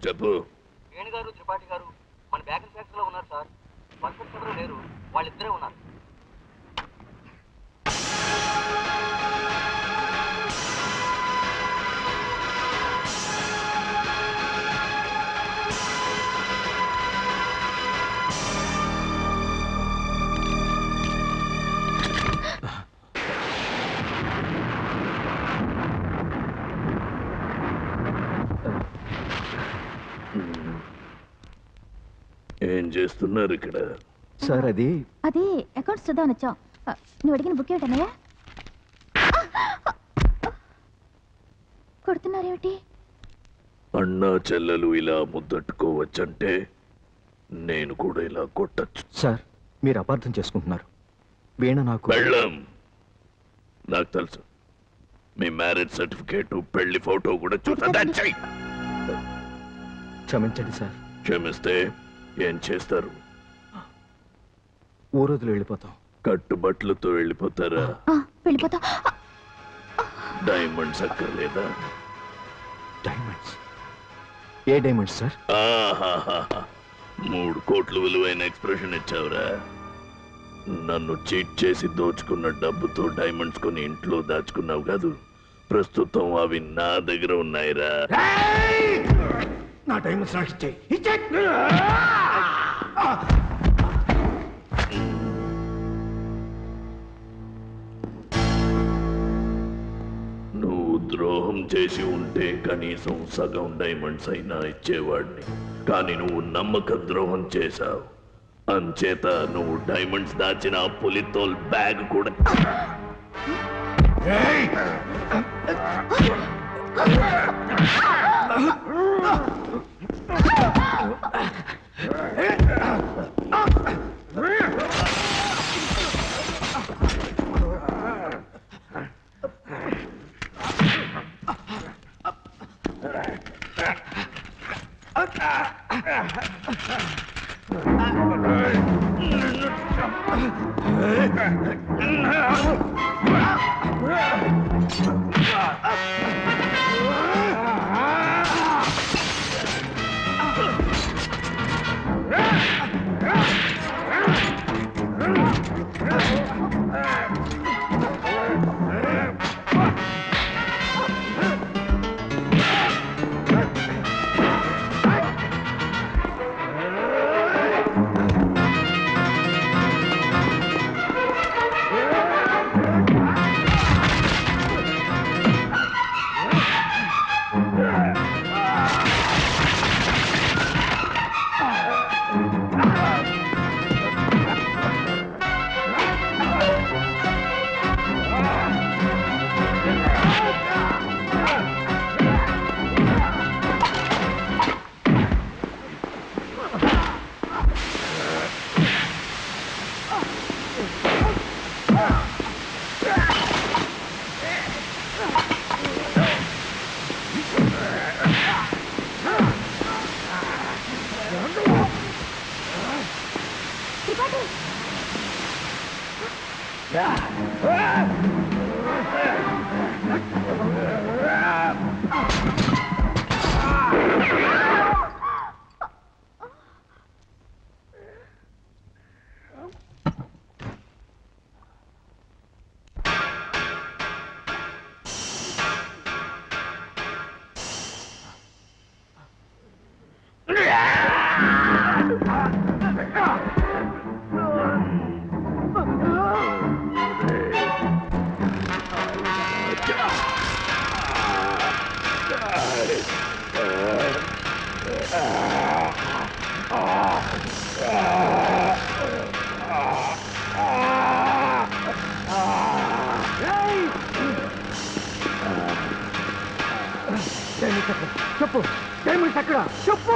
చెప్పు. వేణు గారు త్రిపాఠి గారు మన బ్యాగన్ ఫ్యాక్టరీలో ఉన్నారు సార్. వర్కర్స్ ఎవరు లేరు, వాళ్ళిద్దరే ఉన్నారు. ఏం చేస్తున్నారు ఇక్కడ? సార్ అది అకౌంట్స్ చూద్దామని వచ్చాం. నువ్వు అడిగిన బుక్ ఏమిటన్నయ్యా? కొడుతున్నారేమిటి? అన్నా చెల్లెలు ఇలా ముద్దట్టుకోవచ్చంటే నేను కూడా ఇలా కొట్టచ్చు. సార్ మీరు అపార్థం చేసుకుంటున్నారు. వీణ నాకు వెళ్ళం. నాకు తెలుసు. మీ మ్యారేజ్ సర్టిఫికేట్, పెళ్లి ఫోటో కూడా చూసా. క్షమించండి సార్. క్షమిస్తే ఏం చేస్తారు? ఊరోజులు వెళ్ళిపోతాం. కట్టుబట్లతో వెళ్ళిపోతారా? వెళ్ళిపోతా. డైమండ్స్ అక్కర్లేదా? డైమండ్స్? ఏ డైమండ్స్ సార్? 3 కోట్లు విలువైన ఎక్స్ప్రెషన్ ఇచ్చావురా. నన్ను చీట్ చేసి దోచుకున్న డబ్బుతో డైమండ్స్ కొని ఇంట్లో దాచుకున్నావు కాదు. ప్రస్తుతం అవి నా దగ్గర ఉన్నాయిరా. నా డైమండ్స్ నాకు ఇచ్చేయ్. నువ్వు ద్రోహం చేసి ఉంటే కనీసం సగం డైమండ్స్ అయినా ఇచ్చేవాడిని. కానీ నువ్వు నమ్మక ద్రోహం చేశావు. అంచేత నువ్వు డైమండ్స్ దాచిన పులితోల్ బ్యాగ్ కూడా. చెప్పు, డైమండ్స్ అక్కడ. చెప్పు.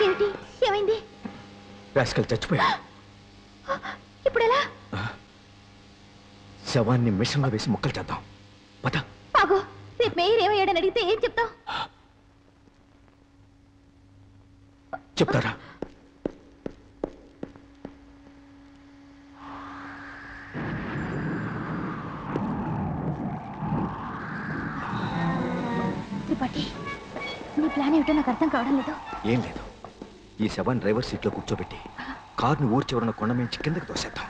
ఏమిటి? ఏమైంది? రాస్కల్ చచ్చిపోయా. ఇప్పుడెలా? శవాన్ని మిషన్లో వేసి ముక్కలు చేద్దాం. పద. ఆగు, రేపు మేయర్ ఏమయ్యాడని అడిగితే ఏం చెప్తావు? చెప్తారా? త్రిపాఠి, నీ ప్లాన్ ఏమిటో నాకు అర్థం కావడం లేదు. ఏం లేదు, ఈ శవాన్ని డ్రైవర్ సీట్లో కూర్చోబెట్టి కారుని ఊరి చివరన కొండ మించి కిందకి తోసేద్దాం.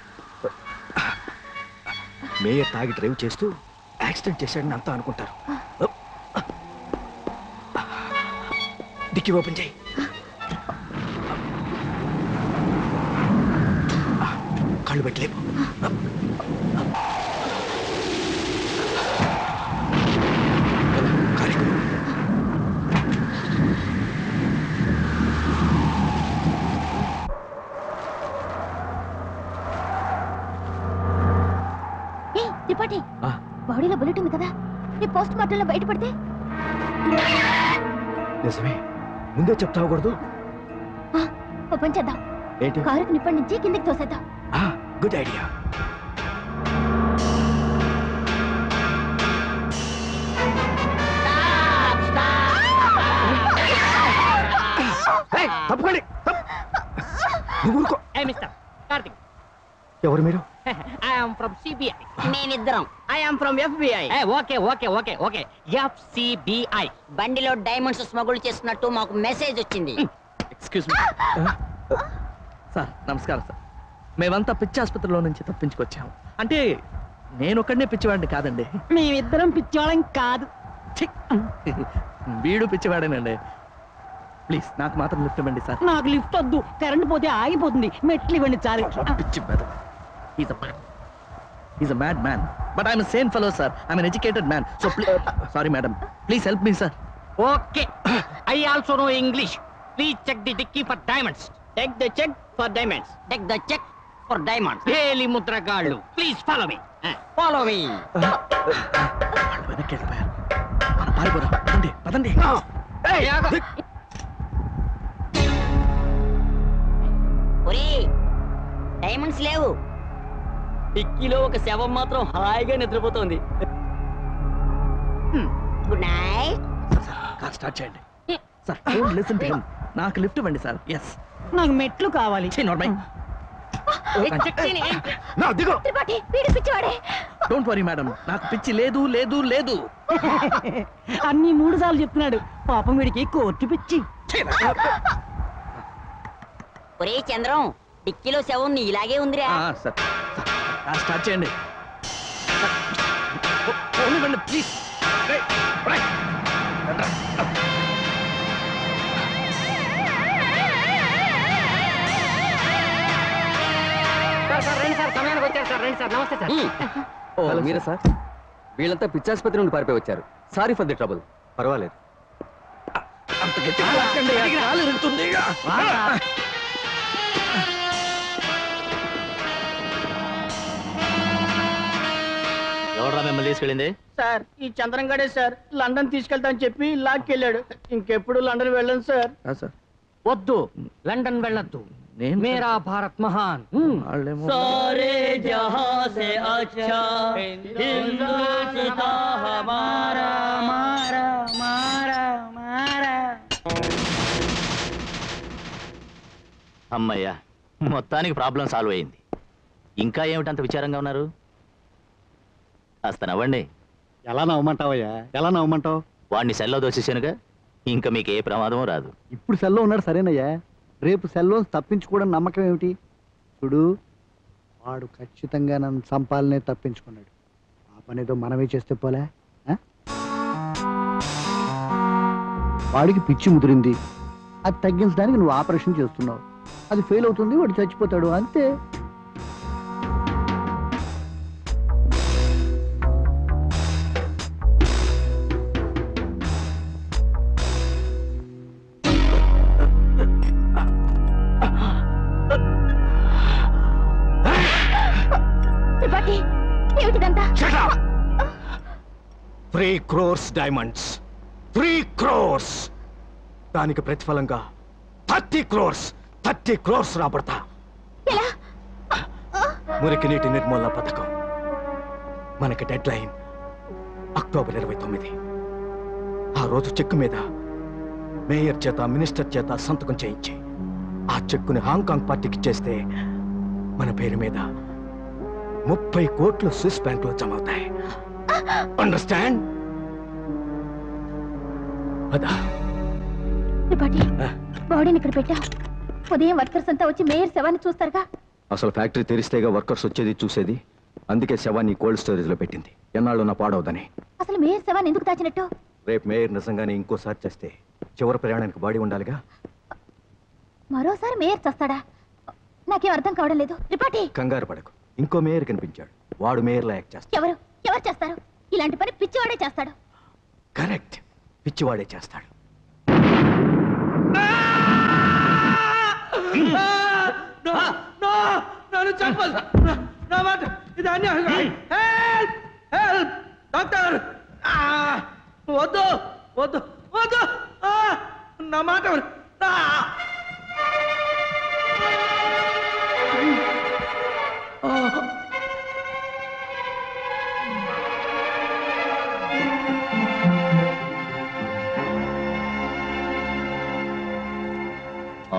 మేయర్ తాగి డ్రైవ్ చేస్తూ యాక్సిడెంట్ చేశాడని అంతా అనుకుంటారు. డిక్కీ ఓపెన్ చేయి. కళ్ళు పెట్టలేము. త్రిపాఠి, బాడీలో బుల్లెట్ ఉంది కదా, ఈ పోస్ట్ మార్టంలో బయటపడితే? నిజమే, ముందే చెప్తావకూడదు. ఓ పని చేద్దాం, ఏంటి? కారుకి నిప్పటి నుంచి కిందకి తోసేద్దాం. Good idea. తప్పుకోండి. ఎవరు మీరు? నేనిద్దరం. I'm from FBI. Okay okay okay okay FCBI. బండిలో డైమండ్స్ స్మగుల్ చేస్తున్నట్టు మాకు మెసేజ్ వచ్చింది. Excuse me sir. నమస్కారం సార్. మేమంతా పిచ్చి ఆసుపత్రిలో నుంచి తప్పించుకొచ్చాము. అంటే నేను ఒక్కడనే పిచ్చివాడిని కాదండి. మేమిద్దరం పిచ్చోళం కాదు. ఛీ! వీడు పిచ్చివాడేనండి. ప్లీజ్ నాకు మాత్రం లిఫ్ట్ ఇవ్వండి సార్. నాకు లిఫ్ట్ వద్దు, కరెంట్ పోతే ఆగిపోతుంది. మెట్లు ఇవ్వండి చాలు. పిచ్చి బెదవ. He's a mad man. But I'm a sane fellow, sir. I'm an educated man. So please, sorry, madam. Please help me, sir. Okay. I also know English. Please check the dicky for diamonds. Take the check for diamonds. Take the check for diamonds. Heli mudragallu. Please follow me. Follow me. వాళ్ళు వెనక్కి వెళ్ళిపోయారు. మనం పారిపోదాం. పదండి, పదండి. ఒరేయ్, diamonds లేవు. డిక్కీలో ఒక శవం మాత్రం హాయిగా నిద్రపోతోంది. Good night. కార్ స్టార్ట్ చేయండి. Sir, don't listen to him. నాకు లిఫ్ట్ ఇవ్వండి సార్. ఎస్. నాకు మెట్లు కావాలి. త్రిపాఠి, వీడు పిచ్చివాడే. డోంట్ వరీ మేడం, నాకు పిచ్చి లేదు లేదు లేదు. అన్ని 3 సార్లు చెప్తున్నాడు. పాపం వీడికి కోర్టు పిచ్చి. ఒరే చంద్రం, డిక్కీలో శవం నీ ఇలాగే ఉందిరా. సార్, స్టార్ట్ చేయండి. ప్లీజ్. సార్ రండి సార్, సమయానికి వచ్చారు సార్. రండి సార్. నమస్తే సార్. ఓ మీరా సార్? వీళ్ళంతా పిచ్చాసుపత్రి నుండి పారిపోయి వచ్చారు. Sorry for the trouble. పర్వాలేదు. అంత గట్టిగా లాక్కండి, కాలు ఇరుగుతుంది. ఎవరా మిమ్మల్ని తీసుకెళ్ళింది? సార్, ఈ చంద్రం గడే సార్ లండన్ తీసుకెళ్తానని చెప్పి లాక్కెళ్ళాడు. ఇంకెప్పుడు లండన్ వెళ్ళను సార్. సార్ వద్దు, లండన్ వెళ్ళొద్దు. నేను మేరా భారత్ మహాన్. వాళ్ళేమో सारे जहां से अच्छा हिंदुस्तां हमारा मारा मारा मारा. అమ్మయ్యా, మొత్తానికి ప్రాబ్లం సాల్వ్ అయింది. ఇంకా ఏమిటంత విచారంగా ఉన్నారు? కాస్త నవ్వండి. ఎలా నవ్వమంటావయ్యా? ఎలా నవ్వమంటావు? వాడిని సెల్లో దోసేసానుగా, ఇంకా మీకు ఏ ప్రమాదం రాదు. ఇప్పుడు సెల్లో ఉన్నాడు సరేనయ్యా, రేపు సెల్లో తప్పించుకోవడం నమ్మకం ఏమిటి? చూడు, వాడు ఖచ్చితంగా నన్ను చంపాలనే తప్పించుకున్నాడు. ఆ పనేదో మనమే చేస్తే పోలే. వాడికి పిచ్చి ముదిరింది, అది తగ్గించడానికి నువ్వు ఆపరేషన్ చేస్తున్నావు. అది ఫెయిల్ అవుతుంది, వాడు చచ్చిపోతాడు, అంతే. త్రిపాఠి, ఏమిటిదంతా? 3 crores డైమండ్స్. 3 crores. దానికి ప్రతిఫలంగా 30 crores. 30 crores రాబడతా. ఎలా? మురికి నీటి నిర్మూలన పథకం. మనకి డెడ్ లైన్ అక్టోబర్ 29. ఆ రోజు చెక్కు మీద మేయర్ చేత మినిస్టర్ చేత సంతకం చేయించి ఆ చెక్కుని హాంకాంగ్ పార్టీకి ఇచ్చేస్తే మన పేరు మీద 30 కోట్లు స్విస్ బ్యాంక్ లో జమ అవుతాయి. అండర్స్టాండ్? అదా త్రిపాఠి, బాడీని ఇక్కడ పెట్టా. ఉదయం వర్కర్స్ అంతా వచ్చి మేయర్ శవాన్ని చూస్తారుగా. అసలు ఫ్యాక్టరీ తెరిస్తేగా వర్కర్స్ వచ్చేది చూసేది. అందుకే శవాన్ని కోల్డ్ స్టోరేజ్ లో పెట్టింది, ఎన్నాళ్ళు నా పాడవదని. అసలు మేయర్ శవాన్ని ఎందుకు దాచినట్టు? రేపు మేయర్ నిజంగానే ఇంకోసారి చేస్తే చివరి ప్రయాణానికి బాడీ ఉండాలిగా. మరోసారి మేయర్ చేస్తాడా? నాకేం అర్థం కావడం లేదు. త్రిపాఠి, కంగారు పడకు, ఇంకో మేయర్ కనిపించాడు, వాడు మేయర్ లాయక్ చేస్తాడు. ఎవరు చేస్తారు? ఇలాంటి పని పిచ్చివాడే చేస్తాడు. కరెక్ట్, పిచ్చివాడే చేస్తాడు. నన్ను చంపదు. నా మాట ఇది అన్యాయం. హెల్ప్ హెల్ప్ డాక్టర్, వద్దు వద్దు వద్దు, నా మాట విను.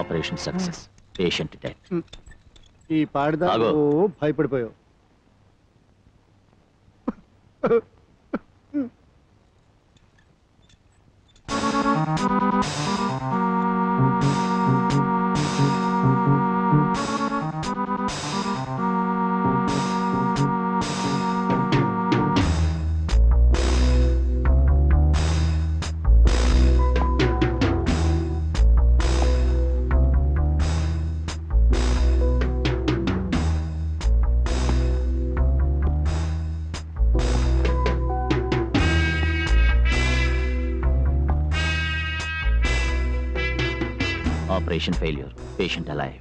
Operation success, patient dead. ఈ పాడిదా ఆగో. భయపడిపోయావు. Operation failure, patient alive.